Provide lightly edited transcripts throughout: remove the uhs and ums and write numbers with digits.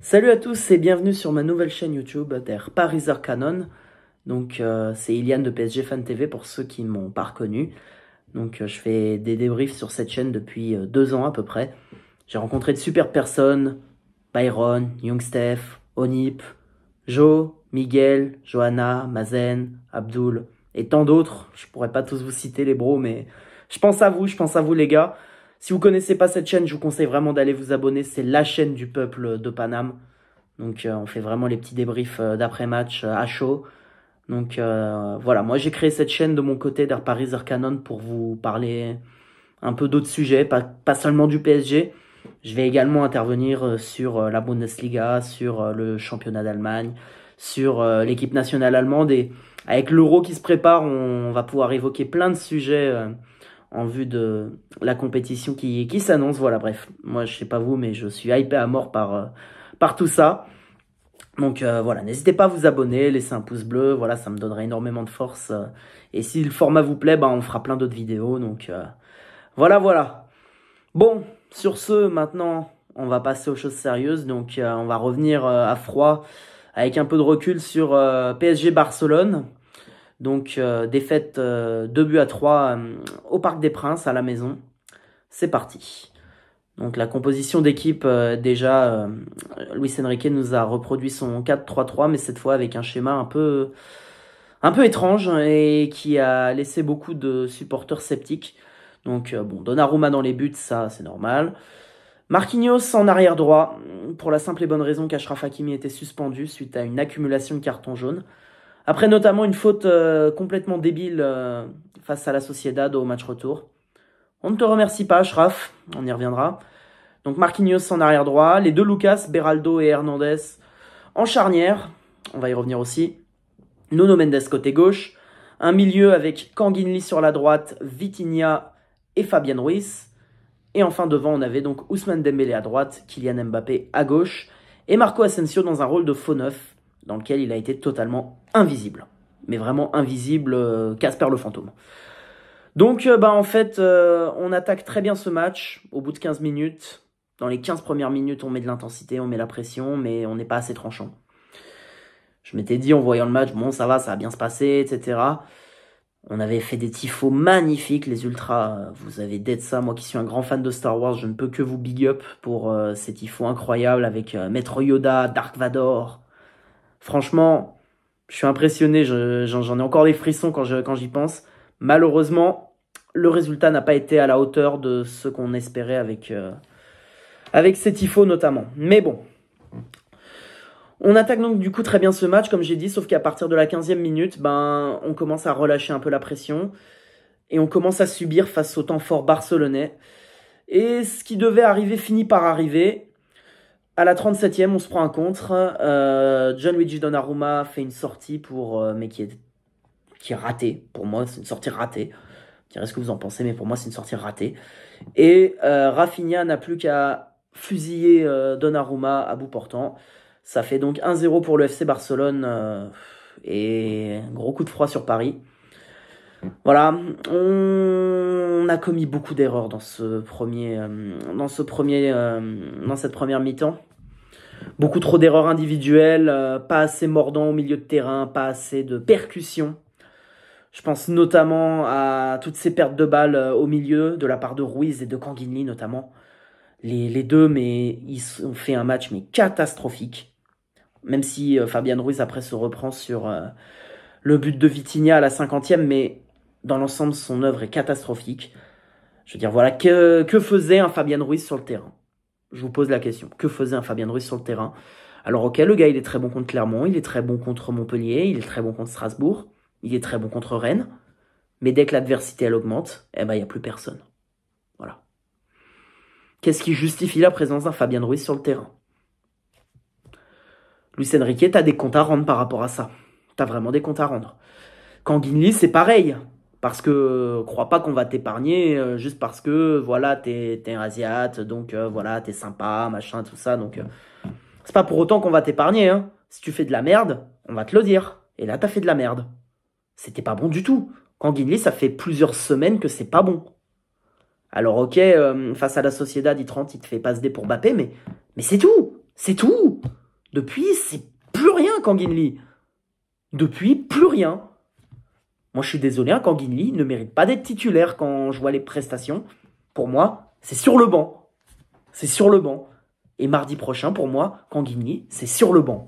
Salut à tous et bienvenue sur ma nouvelle chaîne YouTube der Pariser Canon. Donc c'est Ilian de PSG Fan TV pour ceux qui ne m'ont pas reconnu. Donc je fais des débriefs sur cette chaîne depuis 2 ans à peu près. J'ai rencontré de super personnes, Byron, Youngstef, Onip, Joe, Miguel, Johanna, Mazen, Abdul et tant d'autres. Je pourrais pas tous vous citer les bros, mais je pense à vous les gars. Si vous connaissez pas cette chaîne, je vous conseille vraiment d'aller vous abonner. C'est la chaîne du peuple de Paname. Donc on fait vraiment les petits débriefs d'après-match à chaud. Donc voilà, moi j'ai créé cette chaîne de mon côté d'Air Pariser Canon pour vous parler un peu d'autres sujets, pas seulement du PSG. Je vais également intervenir sur la Bundesliga, sur le championnat d'Allemagne, sur l'équipe nationale allemande. Et avec l'Euro qui se prépare, on va pouvoir évoquer plein de sujets en vue de la compétition qui s'annonce. Voilà, bref, moi je sais pas vous, mais je suis hypé à mort par tout ça. Donc voilà, n'hésitez pas à vous abonner, laisser un pouce bleu, voilà, ça me donnerait énormément de force. Et si le format vous plaît, bah, on fera plein d'autres vidéos. Donc voilà. Bon, sur ce, maintenant, on va passer aux choses sérieuses. Donc on va revenir à froid, avec un peu de recul sur PSG Barcelone. Donc défaite 2-3 au Parc des Princes, à la maison. C'est parti. Donc la composition d'équipe, déjà, Luis Enrique nous a reproduit son 4-3-3, mais cette fois avec un schéma un peu étrange et qui a laissé beaucoup de supporters sceptiques. Donc bon, Donnarumma dans les buts, ça c'est normal. Marquinhos en arrière droit, pour la simple et bonne raison qu'Achraf Hakimi était suspendu suite à une accumulation de cartons jaunes. Après notamment une faute complètement débile face à la Sociedad au match retour. On ne te remercie pas, Achraf, on y reviendra. Donc Marquinhos en arrière droit, les deux Lucas, Beraldo et Hernandez en charnière, on va y revenir aussi. Nuno Mendes côté gauche, un milieu avec Kanginli sur la droite, Vitinha et Fabian Ruiz. Et enfin devant on avait donc Ousmane Dembélé à droite, Kylian Mbappé à gauche et Marco Asensio dans un rôle de faux neuf dans lequel il a été totalement invisible. Mais vraiment invisible, Casper le fantôme. Donc en fait on attaque très bien ce match au bout de 15 minutes. Dans les 15 premières minutes, on met de l'intensité, on met la pression, mais on n'est pas assez tranchant. Je m'étais dit en voyant le match, bon ça va bien se passer, etc. On avait fait des tifos magnifiques, les ultras, vous avez d'être ça. Moi qui suis un grand fan de Star Wars, je ne peux que vous big up pour ces tifos incroyables avec Maître Yoda, Dark Vador. Franchement, je suis impressionné, j'en ai encore des frissons quand j'y pense. Malheureusement, le résultat n'a pas été à la hauteur de ce qu'on espérait avec ces tifos notamment. Mais bon, on attaque donc du coup très bien ce match, comme j'ai dit, sauf qu'à partir de la 15e minute, on commence à relâcher un peu la pression et on commence à subir face au temps fort barcelonais. Et ce qui devait arriver finit par arriver. À la 37e, on se prend un contre. Gianluigi Donnarumma fait une sortie mais qui est ratée. Pour moi, c'est une sortie ratée. Je dirais ce que vous en pensez, mais pour moi, c'est une sortie ratée. Et Rafinha n'a plus qu'à fusiller Donnarumma à bout portant. Ça fait donc 1-0 pour le FC Barcelone et gros coup de froid sur Paris. Voilà, on a commis beaucoup d'erreurs dans cette première mi-temps. Beaucoup trop d'erreurs individuelles, pas assez mordant au milieu de terrain, pas assez de percussion. Je pense notamment à toutes ces pertes de balles au milieu de la part de Ruiz et de Kanginli notamment. Les deux, mais ils ont fait un match mais catastrophique. Même si Fabian Ruiz après se reprend sur le but de Vitinha à la 50e, mais dans l'ensemble, son œuvre est catastrophique. Je veux dire, voilà, que faisait un Fabian Ruiz sur le terrain? Je vous pose la question. Que faisait un Fabian Ruiz sur le terrain? Alors ok, le gars, il est très bon contre Clermont, il est très bon contre Montpellier, il est très bon contre Strasbourg, il est très bon contre Rennes, mais dès que l'adversité, elle augmente, il n'y a plus personne. Voilà. Qu'est-ce qui justifie la présence d'un Fabian Ruiz sur le terrain? Luis Enrique, t'as des comptes à rendre par rapport à ça. T'as vraiment des comptes à rendre. Kanginli, c'est pareil. Parce que crois pas qu'on va t'épargner juste parce que voilà, t'es un Asiate, donc voilà, t'es sympa, machin, tout ça. Donc c'est pas pour autant qu'on va t'épargner. Hein. Si tu fais de la merde, on va te le dire. Et là, t'as fait de la merde. C'était pas bon du tout. Kanginli, ça fait plusieurs semaines que c'est pas bon. Alors ok, face à la Sociedad, il te fait passe des pour Mbappé, mais c'est tout. C'est tout. Depuis, c'est plus rien, Kangin Lee. Depuis, plus rien. Moi, je suis désolé, hein, Kangin Lee ne mérite pas d'être titulaire quand je vois les prestations. Pour moi, c'est sur le banc. C'est sur le banc. Et mardi prochain, pour moi, Kangin Lee, c'est sur le banc.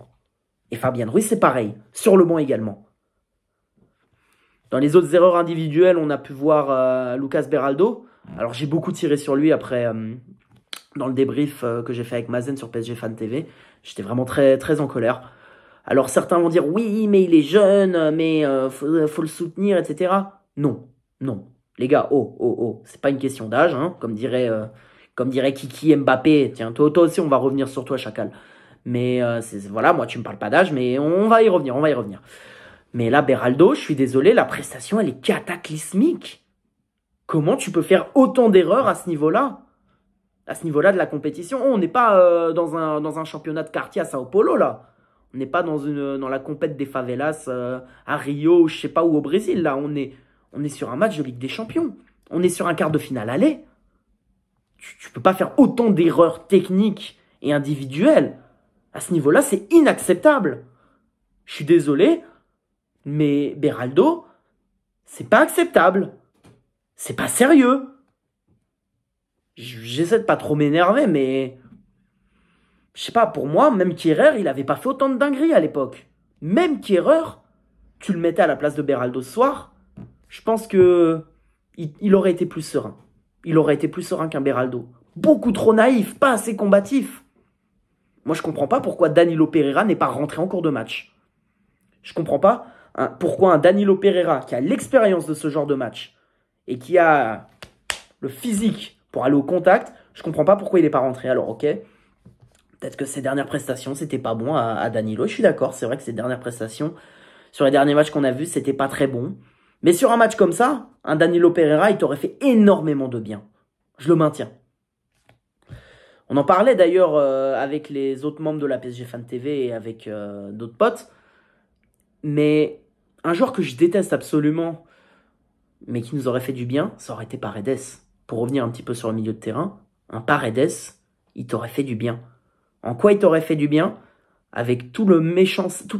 Et Fabien Ruiz, c'est pareil. Sur le banc également. Dans les autres erreurs individuelles, on a pu voir Lucas Beraldo. Alors, j'ai beaucoup tiré sur lui après, dans le débrief que j'ai fait avec Mazen sur PSG Fan TV. J'étais vraiment très, très en colère. Alors, certains vont dire, oui, mais il est jeune, mais faut le soutenir, etc. Non, non. Les gars, c'est pas une question d'âge, hein, comme dirait Kiki Mbappé. Tiens, toi aussi, on va revenir sur toi, Chacal. Mais voilà, moi, tu me parles pas d'âge, mais on va y revenir, on va y revenir. Mais là, Beraldo, je suis désolé, la prestation, elle est cataclysmique. Comment tu peux faire autant d'erreurs à ce niveau-là? À ce niveau-là de la compétition. On n'est pas dans un championnat de quartier à Sao Paulo, là. On n'est pas dans la compète des favelas à Rio, je sais pas où au Brésil, là. On est sur un match de Ligue des Champions. On est sur un quart de finale aller. Tu peux pas faire autant d'erreurs techniques et individuelles. À ce niveau-là, c'est inacceptable. Je suis désolé, mais Beraldo, c'est pas acceptable. C'est pas sérieux. J'essaie de pas trop m'énerver, mais je sais pas, pour moi, même Kehrer, il avait pas fait autant de dingueries à l'époque. Même Kehrer, tu le mettais à la place de Beraldo ce soir, je pense que il aurait été plus serein. Il aurait été plus serein qu'un Beraldo. Beaucoup trop naïf, pas assez combatif. Moi, je comprends pas pourquoi Danilo Pereira n'est pas rentré en cours de match. Je comprends pas pourquoi un Danilo Pereira qui a l'expérience de ce genre de match et qui a le physique pour aller au contact, je comprends pas pourquoi il n'est pas rentré. Alors, ok, peut-être que ses dernières prestations, c'était pas bon à Danilo. Je suis d'accord, c'est vrai que ses dernières prestations, sur les derniers matchs qu'on a vus, c'était pas très bon. Mais sur un match comme ça, un Danilo Pereira, il t'aurait fait énormément de bien. Je le maintiens. On en parlait d'ailleurs avec les autres membres de la PSG Fan TV et avec d'autres potes. Mais un joueur que je déteste absolument, mais qui nous aurait fait du bien, ça aurait été Paredes. Pour revenir un petit peu sur le milieu de terrain, un Paredes, il t'aurait fait du bien. En quoi il t'aurait fait du bien? Avec toute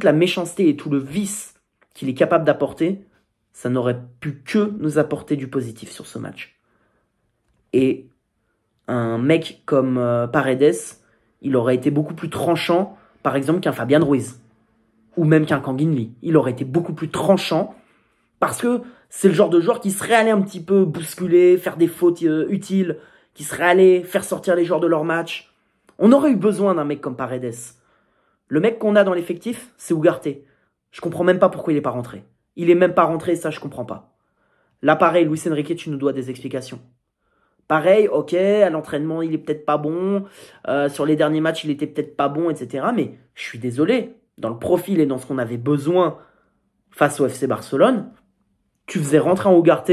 la méchanceté et tout le vice qu'il est capable d'apporter, ça n'aurait pu que nous apporter du positif sur ce match. Et un mec comme Paredes, il aurait été beaucoup plus tranchant, par exemple, qu'un Fabian Ruiz. Ou même qu'un Kangin Lee. Il aurait été beaucoup plus tranchant, parce que c'est le genre de joueur qui serait allé un petit peu bousculer, faire des fautes utiles, qui serait allé faire sortir les joueurs de leur match. On aurait eu besoin d'un mec comme Paredes. Le mec qu'on a dans l'effectif, c'est Ugarte. Je comprends même pas pourquoi il est pas rentré. Il est même pas rentré, ça je comprends pas. Là pareil, Luis Enrique, tu nous dois des explications. Pareil, ok, à l'entraînement, il est peut-être pas bon. Sur les derniers matchs, il était peut-être pas bon, etc. Mais je suis désolé. Dans le profil et dans ce qu'on avait besoin face au FC Barcelone, tu faisais rentrer en Ugarte,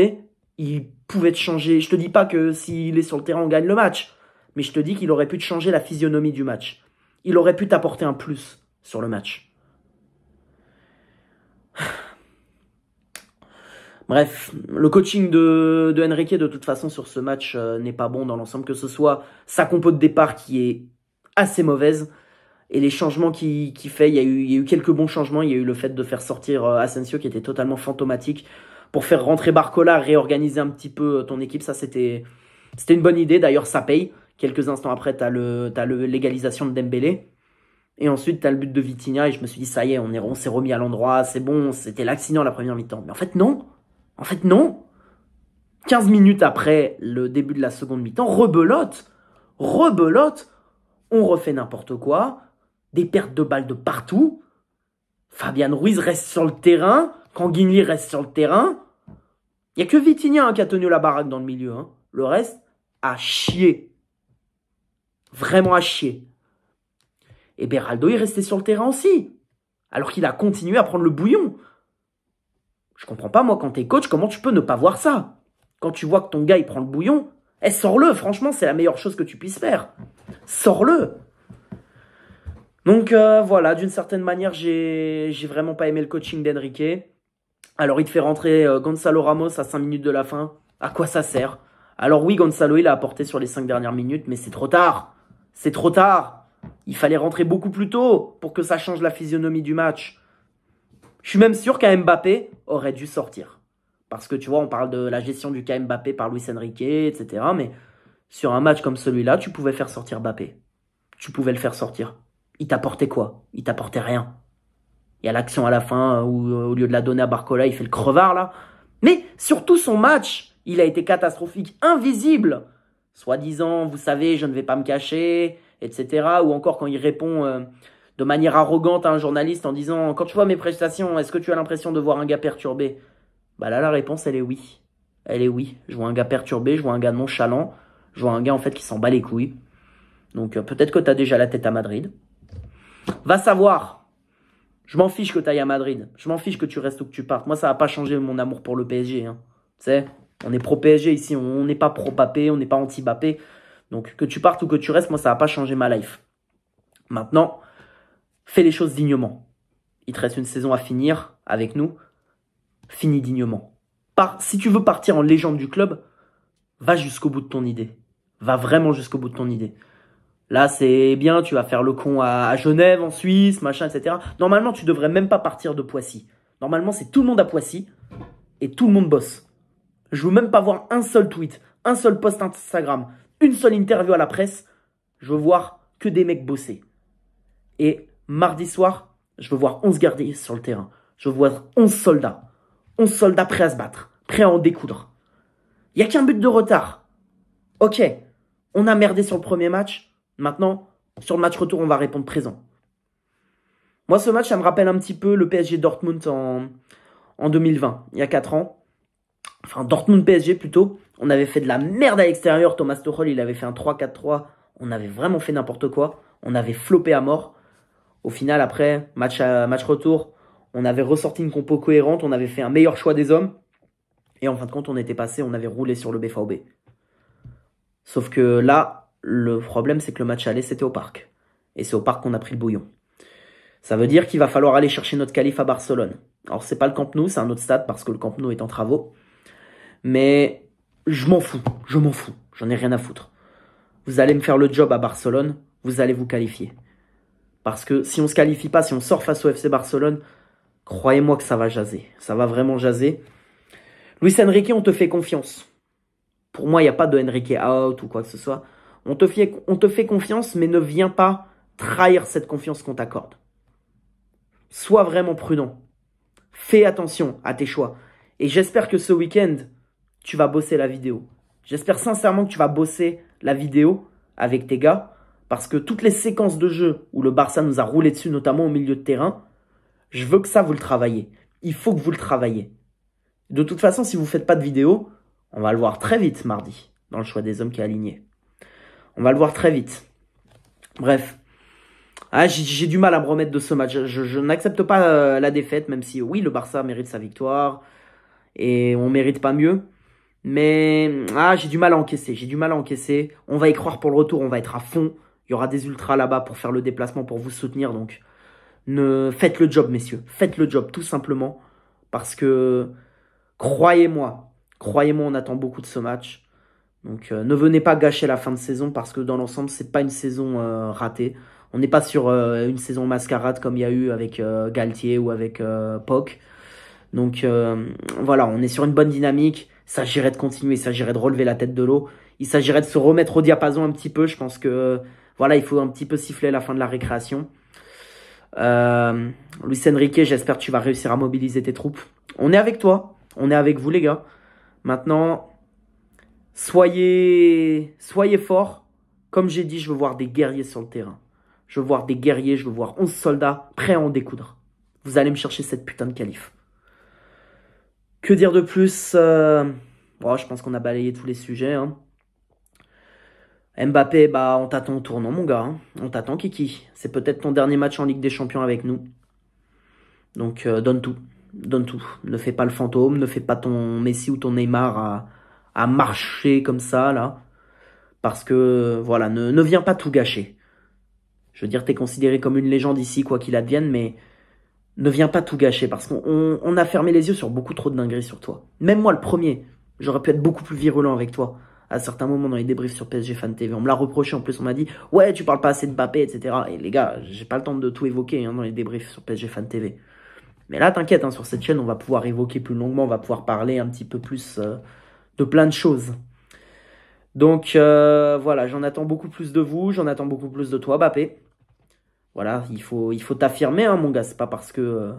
il pouvait te changer. Je te dis pas que s'il est sur le terrain, on gagne le match. Mais je te dis qu'il aurait pu te changer la physionomie du match. Il aurait pu t'apporter un plus sur le match. Bref, le coaching de Enrique, de toute façon, sur ce match n'est pas bon dans l'ensemble. Que ce soit sa compo de départ qui est assez mauvaise, et les changements qu'il fait, il y a eu quelques bons changements. Il y a eu le fait de faire sortir Asensio qui était totalement fantomatique pour faire rentrer Barcola, réorganiser un petit peu ton équipe. Ça, c'était une bonne idée. D'ailleurs, ça paye. Quelques instants après, t'as l'égalisation de Dembélé. Et ensuite, t'as le but de Vitinha. Et je me suis dit, ça y est, on s'est remis à l'endroit. C'est bon, c'était l'accident à la première mi-temps. Mais en fait, non. En fait, non. 15 minutes après le début de la seconde mi-temps, rebelote. On refait n'importe quoi. Des pertes de balles de partout. Fabian Ruiz reste sur le terrain. Kangin Lee reste sur le terrain. Il n'y a que Vitinha qui a tenu la baraque dans le milieu. Hein. Le reste, à chier. Vraiment à chier. Et Beraldo est resté sur le terrain aussi. Alors qu'il a continué à prendre le bouillon. Je comprends pas, moi, quand t'es coach, comment tu peux ne pas voir ça? Quand tu vois que ton gars, il prend le bouillon, sors-le. Franchement, c'est la meilleure chose que tu puisses faire. Sors-le. Donc voilà, d'une certaine manière, j'ai vraiment pas aimé le coaching d'Enrique. Alors il te fait rentrer Gonzalo Ramos à 5 minutes de la fin. À quoi ça sert? Alors oui, Gonzalo, il a apporté sur les 5 dernières minutes, mais c'est trop tard. C'est trop tard. Il fallait rentrer beaucoup plus tôt pour que ça change la physionomie du match. Je suis même sûr qu'un Mbappé aurait dû sortir. Parce que tu vois, on parle de la gestion du cas Mbappé par Luis Enrique, etc. Mais sur un match comme celui-là, tu pouvais faire sortir Mbappé. Tu pouvais le faire sortir. Il t'apportait quoi? Il t'apportait rien. Il y a l'action à la fin où, au lieu de la donner à Barcola, il fait le crevard là. Mais surtout son match, il a été catastrophique, invisible. Soi-disant, vous savez, je ne vais pas me cacher, etc. Ou encore quand il répond de manière arrogante à un journaliste en disant « Quand tu vois mes prestations, est-ce que tu as l'impression de voir un gars perturbé ?» Bah là, la réponse, elle est oui. Elle est oui. Je vois un gars perturbé, je vois un gars nonchalant, je vois un gars en fait qui s'en bat les couilles. Donc peut-être que tu as déjà la tête à Madrid. Va savoir. Je m'en fiche que tu ailles à Madrid. Je m'en fiche que tu restes ou que tu partes. Moi, ça va pas changer mon amour pour le PSG. Hein. Tu sais, on est pro-PSG ici. On n'est pas pro-Bappé, on n'est pas anti-Bappé. Donc, que tu partes ou que tu restes, moi, ça va pas changer ma life. Maintenant, fais les choses dignement. Il te reste une saison à finir avec nous. Finis dignement. Si tu veux partir en légende du club, va jusqu'au bout de ton idée. Va vraiment jusqu'au bout de ton idée. Là, c'est bien, tu vas faire le con à Genève, en Suisse, machin, etc. Normalement, tu devrais même pas partir de Poissy. Normalement, c'est tout le monde à Poissy et tout le monde bosse. Je veux même pas voir un seul tweet, un seul post Instagram, une seule interview à la presse. Je veux voir que des mecs bosser. Et mardi soir, je veux voir 11 gardiens sur le terrain. Je veux voir 11 soldats. 11 soldats prêts à se battre, prêts à en découdre. Il n'y a qu'un but de retard. Ok, on a merdé sur le premier match. Maintenant, sur le match retour, on va répondre présent. Moi, ce match, ça me rappelle un petit peu le PSG Dortmund en 2020, il y a 4 ans. Enfin, Dortmund-PSG plutôt. On avait fait de la merde à l'extérieur. Thomas Tuchel, il avait fait un 3-4-3. On avait vraiment fait n'importe quoi. On avait floppé à mort. Au final, après, match retour, on avait ressorti une compo cohérente. On avait fait un meilleur choix des hommes. Et en fin de compte, on était passé, on avait roulé sur le BVB. Sauf que là, le problème, c'est que le match aller, c'était au parc. Et c'est au parc qu'on a pris le bouillon. Ça veut dire qu'il va falloir aller chercher notre qualif à Barcelone. Alors, c'est pas le Camp Nou, c'est un autre stade parce que le Camp Nou est en travaux. Mais je m'en fous, j'en ai rien à foutre. Vous allez me faire le job à Barcelone, vous allez vous qualifier. Parce que si on se qualifie pas, si on sort face au FC Barcelone, croyez-moi que ça va jaser. Ça va vraiment jaser. Luis Enrique, on te fait confiance. Pour moi, il n'y a pas de Enrique out ou quoi que ce soit. On te fait confiance, mais ne viens pas trahir cette confiance qu'on t'accorde. Sois vraiment prudent. Fais attention à tes choix. Et j'espère que ce week-end, tu vas bosser la vidéo. J'espère sincèrement que tu vas bosser la vidéo avec tes gars. Parce que toutes les séquences de jeu où le Barça nous a roulé dessus, notamment au milieu de terrain, je veux que ça, vous le travaillez. Il faut que vous le travaillez. De toute façon, si vous ne faites pas de vidéo, on va le voir très vite mardi, dans le choix des hommes qui est aligné. On va le voir très vite. Bref. J'ai du mal à me remettre de ce match. Je n'accepte pas la défaite, même si oui, le Barça mérite sa victoire. Et on mérite pas mieux. Mais j'ai du mal à encaisser. J'ai du mal à encaisser. On va y croire pour le retour. On va être à fond. Il y aura des ultras là-bas pour faire le déplacement, pour vous soutenir. Donc, faites le job, messieurs. Faites le job, tout simplement. Parce que, croyez-moi, on attend beaucoup de ce match. Donc, ne venez pas gâcher la fin de saison parce que dans l'ensemble, c'est pas une saison ratée. On n'est pas sur une saison mascarade comme il y a eu avec Galtier ou avec Poc. Donc, voilà, on est sur une bonne dynamique. Il s'agirait de continuer, il s'agirait de relever la tête de l'eau. Il s'agirait de se remettre au diapason un petit peu. Je pense que, voilà, il faut un petit peu siffler la fin de la récréation. Luis Enrique, j'espère que tu vas réussir à mobiliser tes troupes. On est avec toi. On est avec vous, les gars. Maintenant, soyez forts. Comme j'ai dit, je veux voir des guerriers sur le terrain. Je veux voir des guerriers, je veux voir 11 soldats prêts à en découdre. Vous allez me chercher cette putain de qualif. Que dire de plus je pense qu'on a balayé tous les sujets. Hein. Mbappé, on t'attend au tournant, mon gars. Hein. On t'attend, Kiki. C'est peut-être ton dernier match en Ligue des Champions avec nous. Donc, donne tout. Donne tout. Ne fais pas le fantôme. Ne fais pas ton Messi ou ton Neymar à marcher comme ça, là. Parce que, voilà, ne viens pas tout gâcher. Je veux dire, t'es considéré comme une légende ici, quoi qu'il advienne, mais ne viens pas tout gâcher. Parce qu'on a fermé les yeux sur beaucoup trop de dingueries sur toi. Même moi, le premier, j'aurais pu être beaucoup plus virulent avec toi. à certains moments dans les débriefs sur PSG Fan TV. On me l'a reproché, en plus on m'a dit « Ouais, tu parles pas assez de Mbappé, etc. » Et les gars, j'ai pas le temps de tout évoquer hein, dans les débriefs sur PSG Fan TV. Mais là, t'inquiète, hein, sur cette chaîne, on va pouvoir évoquer plus longuement, on va pouvoir parler un petit peu plus de plein de choses. Donc voilà, j'en attends beaucoup plus de vous, j'en attends beaucoup plus de toi, Mbappé. Voilà, il faut t'affirmer, hein, mon gars. C'est pas parce que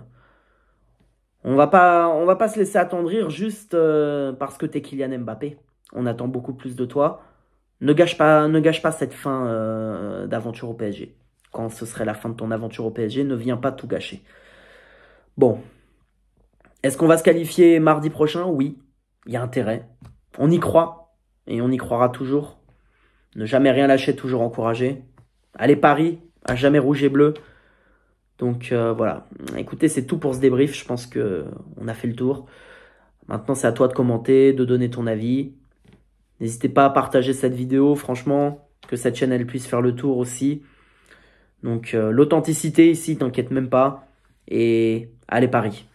on va pas se laisser attendrir juste parce que t'es Kylian Mbappé. On attend beaucoup plus de toi. Ne gâche pas cette fin d'aventure au PSG. Quand ce serait la fin de ton aventure au PSG, ne viens pas tout gâcher. Bon, est-ce qu'on va se qualifier mardi prochain? Oui, il y a intérêt. On y croit et on y croira toujours. Ne jamais rien lâcher, toujours encourager. Allez Paris, à jamais rouge et bleu. Donc voilà, écoutez, c'est tout pour ce débrief. Je pense que on a fait le tour. Maintenant, c'est à toi de commenter, de donner ton avis. N'hésitez pas à partager cette vidéo, franchement, que cette chaîne elle puisse faire le tour aussi. Donc l'authenticité ici, t'inquiète même pas. Et allez Paris.